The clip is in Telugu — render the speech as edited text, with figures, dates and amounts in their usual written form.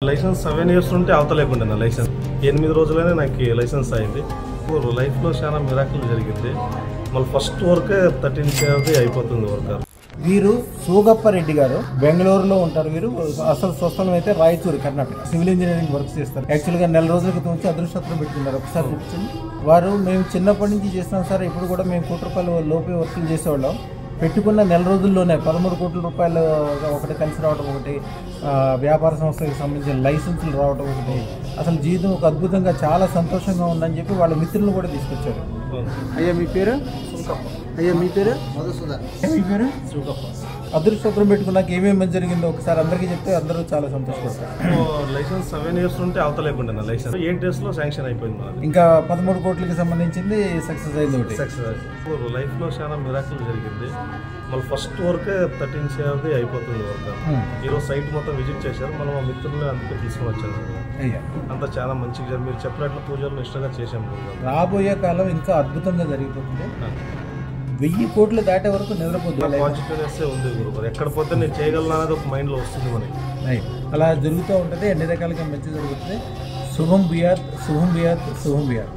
లైసెన్స్ 7 ఇయర్స్ ఉంటే అవతలేకుండా నా లైసెన్స్ 8 రోజులనే నాకు లైసెన్స్ అయింది. లైఫ్లో చాలా మిరాకిల్ జరిగింది. మళ్ళీ ఫస్ట్ వర్కే 13 అయిపోతుంది వర్క్. వీరు సూగప్పరెడ్డి గారు బెంగళూరులో ఉంటారు. వీరు అసలు స్వస్థలం అయితే Raichur, Karnataka. Civil engineering work చేస్తారు. యాక్చువల్గా నెల రోజుల క్రితం వచ్చి అదృష్టం పెట్టుకున్నారు. ఒకసారి కూర్చొని వారు మేము చిన్నప్పటి నుంచి చేస్తున్నాం సార్, ఇప్పుడు కూడా మేము ₹1 కోట్ల లోపే వర్కులు చేసేవాళ్ళం. పెట్టుకున్న నెల రోజుల్లోనే 13 కోట్ల రూపాయలు ఒకటి కలిసి రావడం, ఒకటి వ్యాపార సంస్థలకు సంబంధించిన లైసెన్సులు రావడం, ఒకటి అసలు జీవితం ఒక అద్భుతంగా చాలా సంతోషంగా ఉందని చెప్పి వాళ్ళ మిత్రులను కూడా తీసుకొచ్చారు. అయ్యా మీ పేరు? అయ్యా మీ పేరు? మీ పేరు? అదృష్టం పెట్టుకున్నాక ఏమేమి జరిగిందో ఒకసారి అందరికీ చెప్తే అందరూ చాలా సంతోషపడతారు. లైసెన్స్ 7 ఇయర్స్ ఉంటే అవతలేకుండా నా లైసెన్స్ 8 days శాంక్షన్ అయిపోయింది. ఇంకా 13 కోట్లకి సంబంధించింది సక్సెస్ అయింది. ఒకటి సక్సెస్ లైఫ్లో చాలా మిరాకిల్ జరిగింది. మళ్ళీ ఫస్ట్ వర్కే 13 అయిపోతుంది వర్క్. ఈరోజు సైట్ మొత్తం విజిట్ చేశారు. మనం మా మిత్రులు అందుకే తీసుకుని వచ్చాను. అంతా చాలా మంచిగా మీరు చెప్పినట్లు పూజలు ఇష్టంగా చేశాము. రాబోయే కాలం ఇంకా అద్భుతంగా జరిగిపోతుంది. 1000 కోట్లు దాటే వరకు నిద్రపోతుంది. కాన్ఫిడెన్స్ ఉంది గురుగారు. ఎక్కడ పోతే నేను చేయగలను అనేది ఒక మైండ్లో వస్తుంది మనకి. అలా జరుగుతూ ఉంటుంది. అన్ని రకాలుగా మంచి జరుగుతుంది. శుభం బియాత్, శుభం బియాత్, శుభం బియాత్.